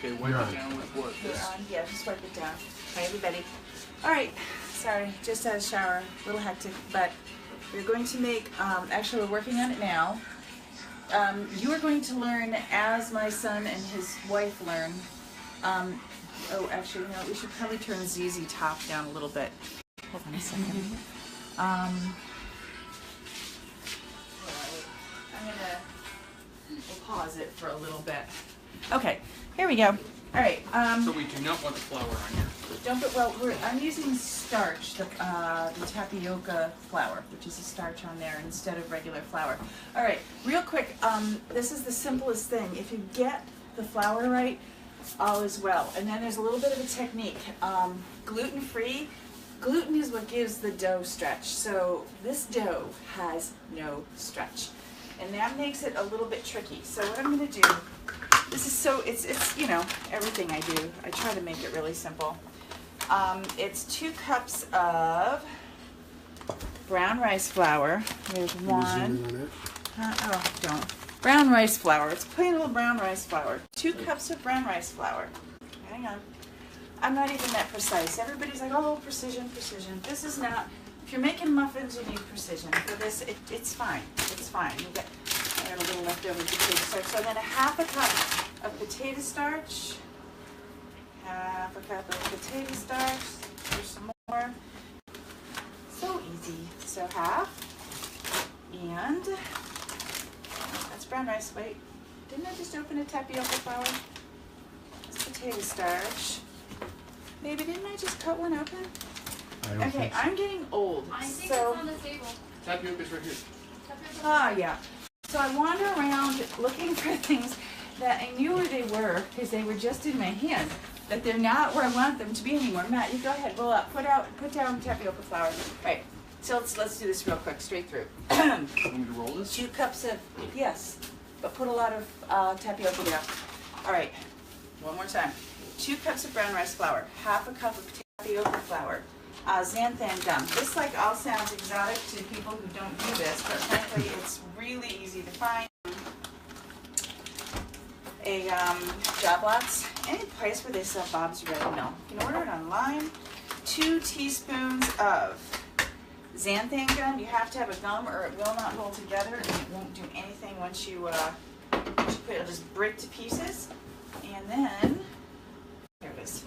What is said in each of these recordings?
Okay, wipe it down with what? Yeah, just wipe it down. Hi, everybody. All right, sorry, just had a shower, a little hectic, but we're going to make, actually we're working on it now. You are going to learn as my son and his wife learn. Oh, actually, no, we should probably turn ZZ Top down a little bit. Hold on a second. We'll pause it for a little bit. Okay, here we go. All right. So we do not want the flour on here. Don't put, well, I'm using starch, the tapioca flour, which is a starch on there instead of regular flour. All right, real quick, this is the simplest thing. If you get the flour right, all is well. And then there's a little bit of a technique. Gluten-free, gluten is what gives the dough stretch. So this dough has no stretch. And that makes it a little bit tricky. So what I'm going to do, this is so, it's you know, everything I do, I try to make it really simple. It's 2 cups of brown rice flour. There's one. Oh, don't. Brown rice flour. It's plain old brown rice flour. 2 cups of brown rice flour. Hang on. I'm not even that precise. Everybody's like, oh, precision, precision. This is not. If you're making muffins, you need precision. For this, it's fine. It's fine. I got a little leftover potato starch. So then a half a cup of potato starch. Half a cup of potato starch. There's some more. So easy. So half. And that's brown rice. Wait, didn't I just open a tapioca flour? It's potato starch. Baby, didn't I just cut one open? Okay, I'm getting old. I think so, it's on the table. Tapioca's right here. Ah, yeah. So I wander around looking for things that I knew where they were because they were just in my hand, but they're not where I want them to be anymore. Matt, you go ahead, roll up, put down tapioca flour. Right. So let's do this real quick, straight through. Want me to roll this? 2 cups of, yes, but put a lot of tapioca down. All right, one more time. 2 cups of brown rice flour, half a cup of tapioca flour, xanthan gum. This like all sounds exotic to people who don't do this, but frankly, it's really easy to find. A Job Lots, any place where they sell Bob's Red Mill. You can order it online. 2 teaspoons of xanthan gum. You have to have a gum or it will not hold together and it won't do anything once you put it. It'll just break to pieces. And then, there it is.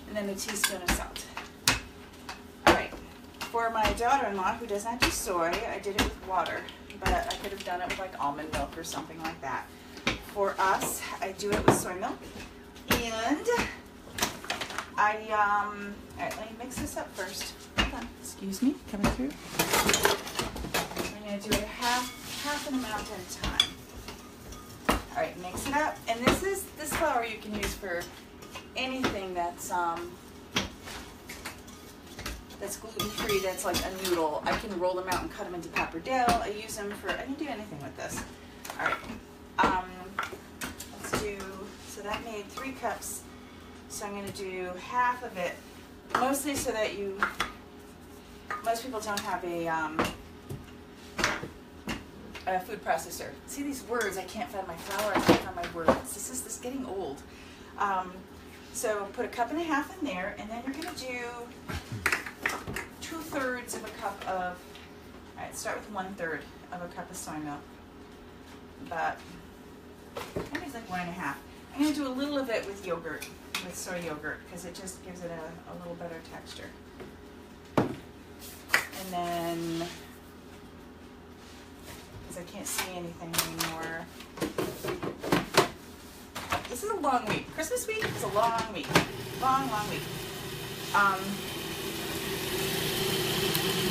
And then a teaspoon of salt. All right. For my daughter-in-law who does not do soy, I did it with water, but I could have done it with like almond milk or something like that. For us, I do it with soy milk. And all right, let me mix this up first. Hold on. Excuse me, coming through. I'm going to do it half an amount at a time. All right, mix it up. And this flour you can use for anything that's gluten-free, that's like a noodle. I can roll them out and cut them into pappardelle. I use them for, I can do anything with this. All right, let's do, so that made 3 cups. So I'm going to do half of it, mostly so that most people don't have a food processor. See these words, I can't find my flour, I can't find my words. This is getting old. So put 1.5 cups in there, and then you're going to do 2/3 of a cup of, all right, start with 1/3 of a cup of soy milk. But maybe it's like 1.5. I'm going to do a little of it with yogurt, with soy yogurt, because it just gives it a little better texture. And then, because I can't see anything anymore. This is a long week. Christmas week is a long week. Long week.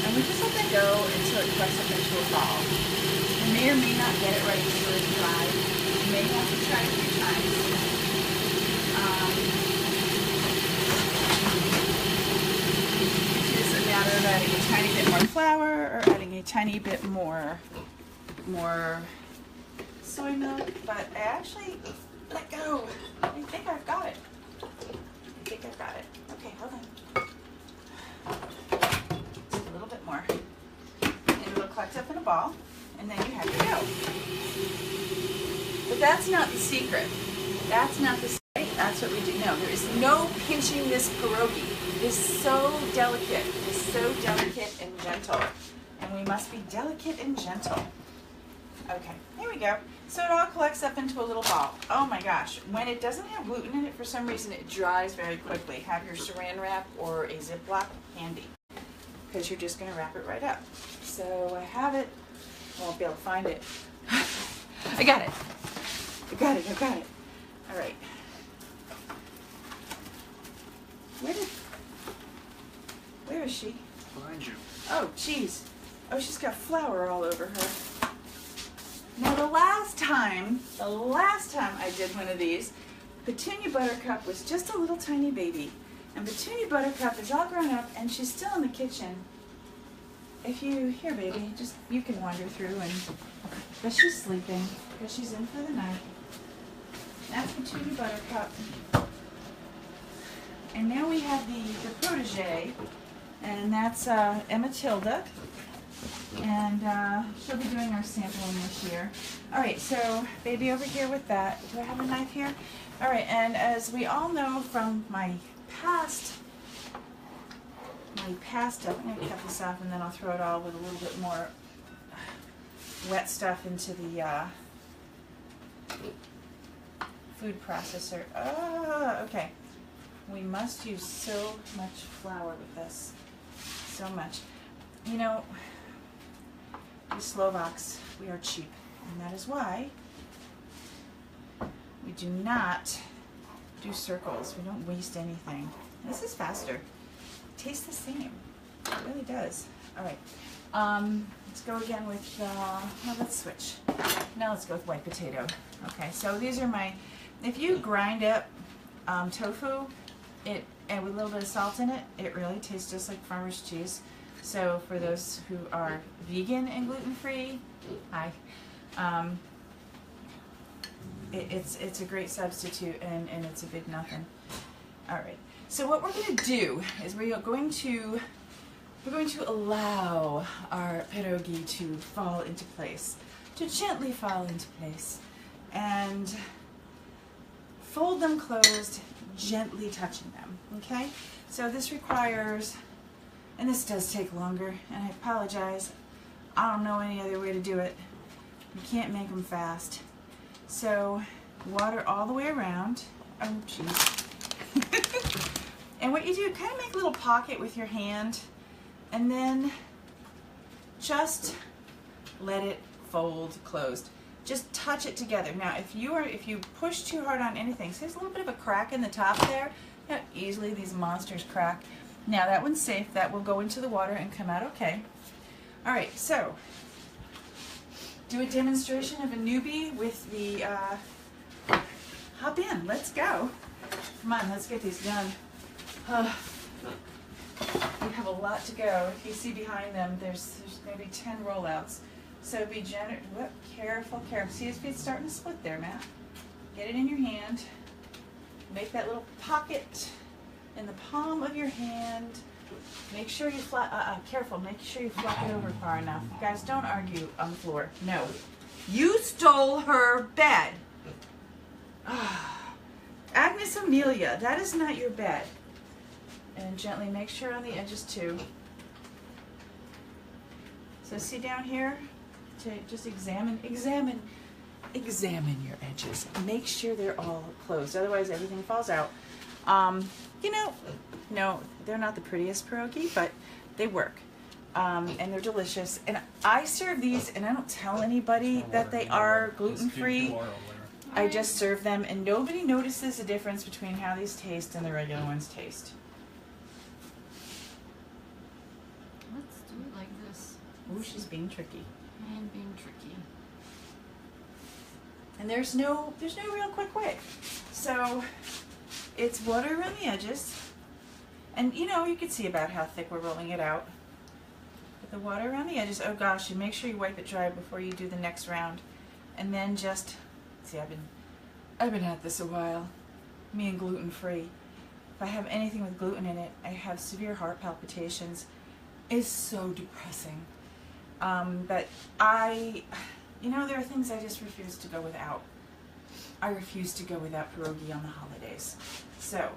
And we just let that go until it cracks up into a ball. You may or may not get it right before it's dry. You may have to try it a few times. It's just a matter of adding a tiny bit more flour or adding a tiny bit more soy milk, but I actually let go. I think I've got it. Okay, hold on. Just a little bit more. And it'll collect up in a ball, and then you have your dough. But that's not the secret. That's that's what we do. No, there is no pinching this pierogi. It is so delicate. It is so delicate and gentle. And we must be delicate and gentle. Okay, here we go. So it all collects up into a little ball. Oh my gosh, when it doesn't have gluten in it, for some reason it dries very quickly. Have your saran wrap or a Ziploc handy, because you're just going to wrap it right up. So I have it. I won't be able to find it. I got it. I got it. I got it. All right. Where is she? Behind you. Oh, geez. Oh, she's got flour all over her. Now the last time I did one of these, Petunia Buttercup was just a little tiny baby. And Petunia Buttercup is all grown up and she's still in the kitchen. If you, here baby, just, you can wander through but she's sleeping because she's in for the night. That's Petunia Buttercup. And now we have the protege, and that's Emma Tilda. And she'll be doing our sampling this year. All right, so baby over here with that. Do I have a knife here? All right, and as we all know from my past stuff, I'm gonna cut this off and then I'll throw it all with a little bit more wet stuff into the food processor. Oh, okay. We must use so much flour with this. So much. You know, we Slovaks, we are cheap. And that is why we do not do circles. We don't waste anything. This is faster. It tastes the same. It really does. All right. Let's go again with, well, let's switch. Now let's go with white potato. Okay, so these are my, if you grind up tofu, and with a little bit of salt in it, it really tastes just like farmer's cheese. So for those who are vegan and gluten-free, hi. It's a great substitute and it's a big nothing. All right. So what we're going to do is we're going to allow our pierogi to fall into place, to gently fall into place, and fold them closed, gently touching them. Okay. So this requires, and this does take longer, and I apologize. I don't know any other way to do it. You can't make them fast. So water all the way around. Oh, jeez. And what you do, kind of make a little pocket with your hand, and then just let it fold closed. Just touch it together. Now, if you push too hard on anything, so there's a little bit of a crack in the top there. Yeah, easily these monsters crack. Now that one's safe. That will go into the water and come out okay. All right, so do a demonstration of a newbie with the, hop in, let's go. Come on, let's get these done. We have a lot to go. If you see behind them, there's maybe 10 rollouts. So be generous, careful, careful. See his feet starting to split there, Matt. Get it in your hand. Make that little pocket in the palm of your hand. Make sure you careful, make sure you flop it over far enough. Guys, don't argue on the floor. No. You stole her bed. Agnes Amelia, that is not your bed. And gently make sure on the edges too. So see down here, to just examine your edges. Make sure they're all closed, otherwise everything falls out. You know, no, they're not the prettiest pierogi, but they work. And they're delicious. And I serve these, and I don't tell anybody that they are gluten-free. I just serve them, and nobody notices the difference between how these taste and the regular ones taste. Let's do it like this. Ooh, she's being tricky. And being tricky. And there's no real quick way. So it's water around the edges. And you know, you can see about how thick we're rolling it out. Put the water around the edges. Oh gosh, and make sure you wipe it dry before you do the next round. And then just, see, I've been at this a while. Me and gluten-free. If I have anything with gluten in it, I have severe heart palpitations. It's so depressing. But you know, there are things I just refuse to go without. I refuse to go without pierogi on the holidays. So,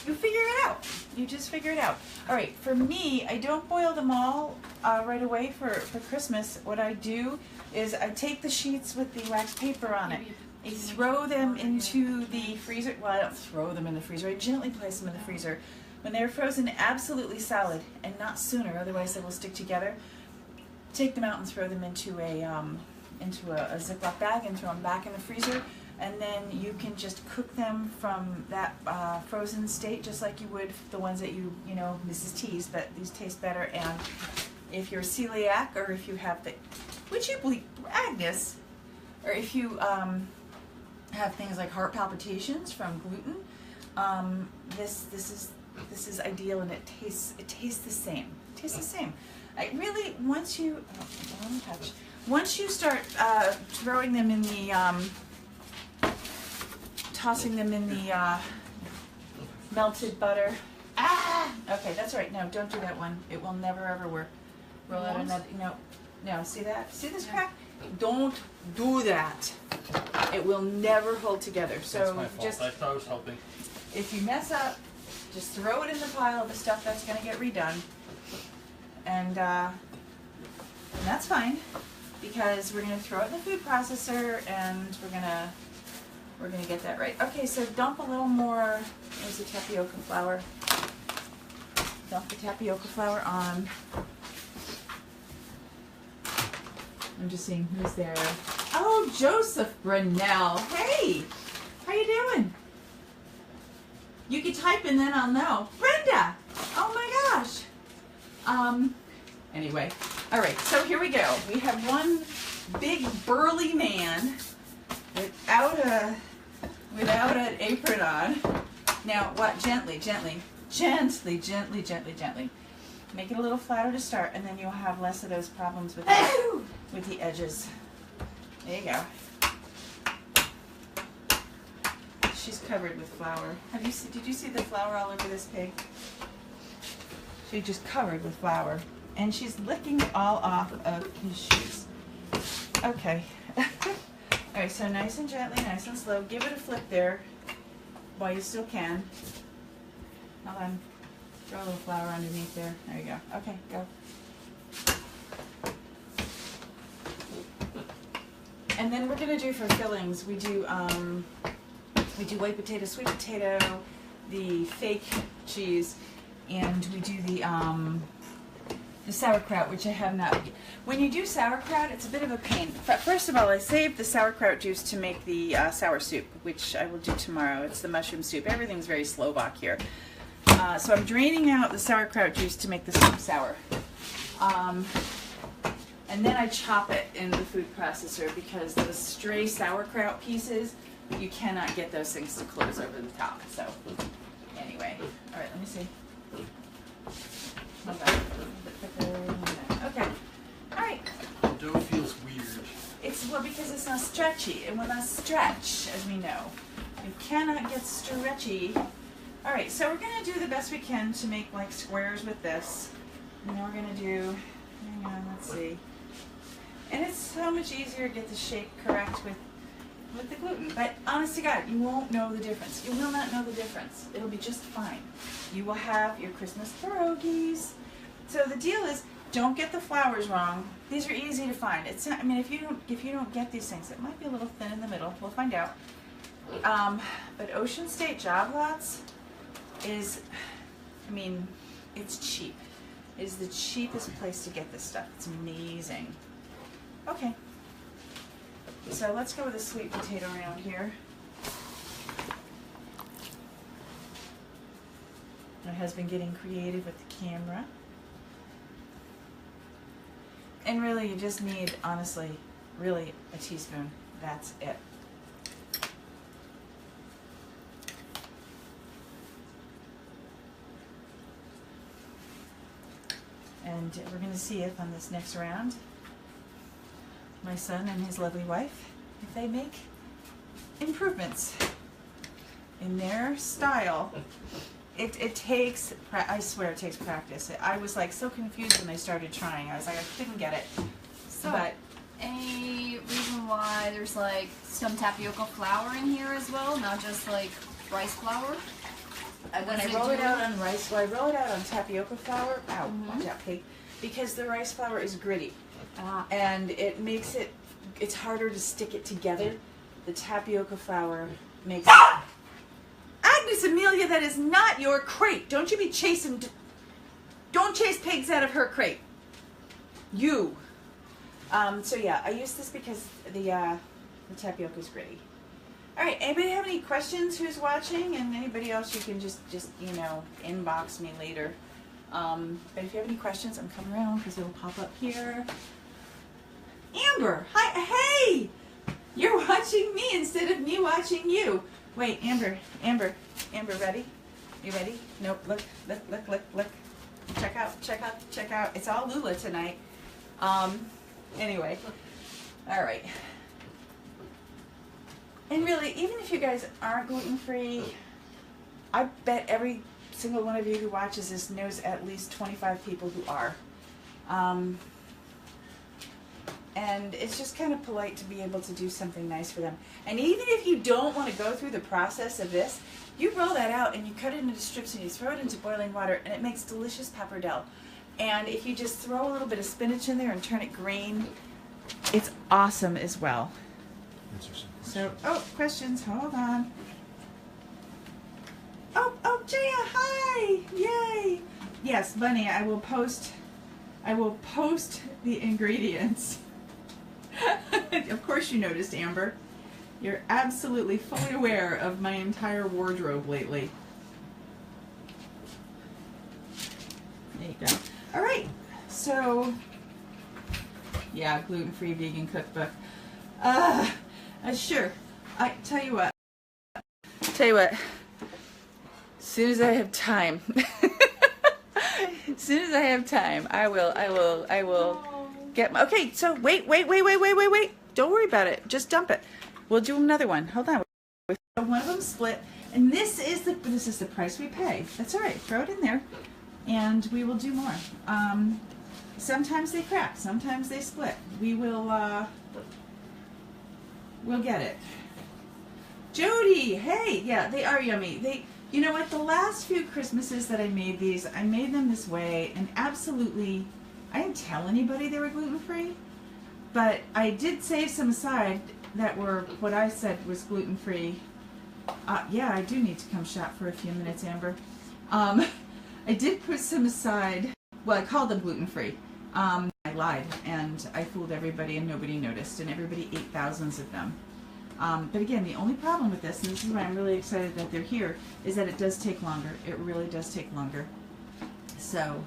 you figure it out. You just figure it out. All right, for me, I don't boil them all right away for Christmas. What I do is I take the sheets with the wax paper on it. I throw them into the freezer. Well, I don't throw them in the freezer. I gently place them in the freezer. When they're frozen absolutely solid, and not sooner, otherwise they will stick together, take them out and throw them into a Ziploc bag and throw them back in the freezer. And then you can just cook them from that frozen state, just like you would the ones that you know, Mrs. T's, but these taste better. And if you're celiac, or if you have the, would you believe, Agnes, or if you have things like heart palpitations from gluten, this is ideal, and it tastes the same. It tastes the same. I really, once you start throwing them in the tossing them in the melted butter. Ah! Okay, that's right. No, don't do that one. It will never ever work. Roll out another. No. See that? See this crack? Don't do that. It will never hold together. So That's my fault. just, I thought I was helping. if you mess up, just throw it in the pile of the stuff that's going to get redone, and that's fine, because we're going to throw it in the food processor, and we're gonna get that right. Okay, so dump a little more. There's the tapioca flour. Dump the tapioca flour on. I'm just seeing who's there. Oh, Joseph Brunel. Hey, how you doing? You can type and then I'll know. Brenda. Oh my gosh. Anyway, all right. So here we go. We have one big burly man without an apron on. Now, what? Gently. Make it a little flatter to start, and then you'll have less of those problems with the edges. There you go. She's covered with flour. Did you see the flour all over this pig? She's just covered with flour, and she's licking it all off of his shoes. Okay. All right, so nice and gently, nice and slow. Give it a flip there while you still can. Hold on. Throw a little flour underneath there. There you go. Okay, go. And then we're gonna do for fillings. We do white potato, sweet potato, the fake cheese, and we do the sauerkraut, which I have not. When you do sauerkraut, it's a bit of a pain. First of all, I saved the sauerkraut juice to make the sour soup, which I will do tomorrow. It's the mushroom soup. Everything's very Slovak here. So I'm draining out the sauerkraut juice to make the soup sour. And then I chop it in the food processor, because the stray sauerkraut pieces, you cannot get those things to close over the top. So anyway, all right, let me see. Okay. All right. The dough feels weird. It's because it's not stretchy, and when I stretch, as we know, you cannot get stretchy. All right, so we're gonna do the best we can to make like squares with this, and then we're gonna do. Hang on, let's see. And it's so much easier to get the shape correct with the gluten. But honest to God, you won't know the difference. You will not know the difference. It'll be just fine. You will have your Christmas pierogies. So the deal is, don't get the flours wrong. These are easy to find. It's not, I mean, if you don't get these things, it might be a little thin in the middle. We'll find out. But Ocean State Job Lots is, I mean, it's cheap. It is the cheapest place to get this stuff. It's amazing. Okay. So let's go with a sweet potato around here. My husband getting creative with the camera. And really, you just need, honestly, really a teaspoon. That's it. And we're going to see if on this next round, my son and his lovely wife, if they make improvements in their style. It takes, I swear it takes practice. I was like so confused when I started trying. I was like, I couldn't get it. So, But any reason why there's like some tapioca flour in here as well, not just like rice flour? When I roll it out on rice, well, I roll it out on tapioca flour. Ow, watch out, pig. Because the rice flour is gritty, and it makes it's harder to stick it together. The tapioca flour makes it. Agnes Amelia, that is not your crate. Don't you be chasing. Don't chase pigs out of her crate. You. So yeah, I use this because the tapioca is gritty. All right, anybody have any questions who's watching? And anybody else, you can just you know, inbox me later. But if you have any questions, I'm coming around because it'll pop up here. Amber, hi, hey! You're watching me instead of me watching you. Wait, Amber, ready? You ready? Nope, look. Check out. It's all Lula tonight. Anyway, all right. And really, even if you guys aren't gluten-free, I bet every single one of you who watches this knows at least 25 people who are. And it's just kind of polite to be able to do something nice for them. And even if you don't want to go through the process of this, you roll that out and you cut it into strips and you throw it into boiling water and it makes delicious pappardelle. And if you just throw a little bit of spinach in there and turn it green, it's awesome as well. So, questions, hold on. Oh, Jaya, hi, yay. Yes, Bunny, I will post the ingredients. Of course you noticed, Amber. You're absolutely fully aware of my entire wardrobe lately. There you go. All right, so, yeah, gluten-free vegan cookbook. Sure. I tell you what. As soon as I have time. I will get my, okay, so wait. Don't worry about it. Just dump it. We'll do another one. Hold on. One of them split, and this is the price we pay. That's all right. Throw it in there, and we will do more. Sometimes they crack. Sometimes they split. We'll get it. Jody, hey, yeah, they are yummy. You know what? The last few Christmases that I made these, I made them this way, and absolutely, I didn't tell anybody they were gluten-free, but I did save some aside that were what I said was gluten-free. Yeah, I do need to come shop for a few minutes, Amber. I did put some aside. Well, I called them gluten-free. I lied, and I fooled everybody, and nobody noticed, and everybody ate thousands of them. But again, the only problem with this, and this is why I'm really excited that they're here, is that it does take longer. It really does take longer. So,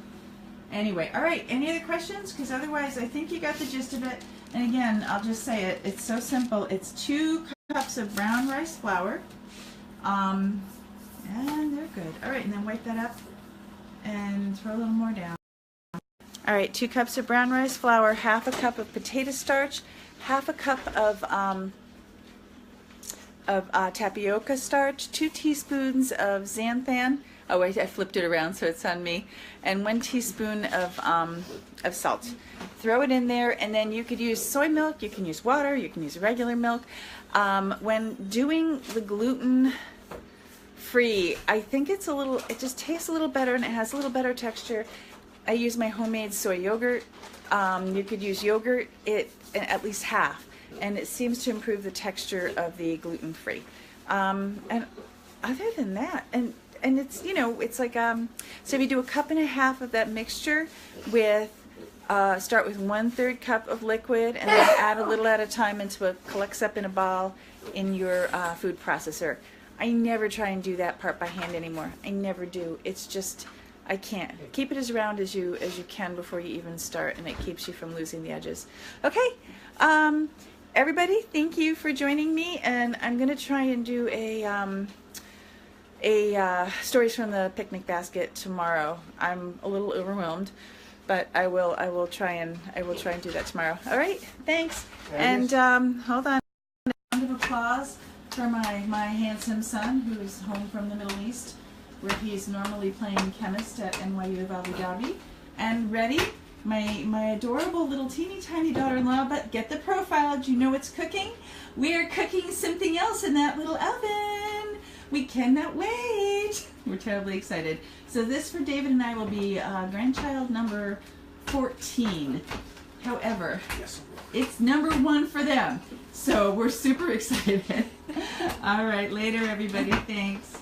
anyway, all right, any other questions? Because otherwise, I think you got the gist of it. And again, I'll just say it. It's so simple. It's 2 cups of brown rice flour. And they're good. All right, and then wipe that up and throw a little more down. All right, 2 cups of brown rice flour, half a cup of potato starch, half a cup of tapioca starch, 2 teaspoons of xanthan. Oh wait, I flipped it around so it's on me. And 1 teaspoon of salt. Throw it in there, and then you could use soy milk, you can use water, you can use regular milk. When doing the gluten-free, I think it just tastes a little better and it has a little better texture. I use my homemade soy yogurt. You could use yogurt, at least half, and it seems to improve the texture of the gluten-free. And other than that, and it's, you know, it's like, so if you do 1.5 cups of that mixture with, start with 1/3 cup of liquid and then add a little at a time until it collects up in a ball in your food processor. I never try and do that part by hand anymore. I never do. It's just, I can't. Keep it as round as you can before you even start, and it keeps you from losing the edges. Okay, everybody, thank you for joining me, and I'm gonna try and do a stories from the picnic basket tomorrow. I'm a little overwhelmed, but I will try and do that tomorrow. All right, thanks. And hold on. A round of applause for my handsome son who is home from the Middle East, where he's normally playing chemist at NYU of Abu Dhabi. And ready? my adorable little teeny tiny daughter-in-law, but get the profile. Do you know what's cooking? We are cooking something else in that little oven. We cannot wait. We're terribly excited. So this for David and I will be grandchild number 14. However, Yes. it's number 1 for them. So we're super excited. All right, later everybody. Thanks.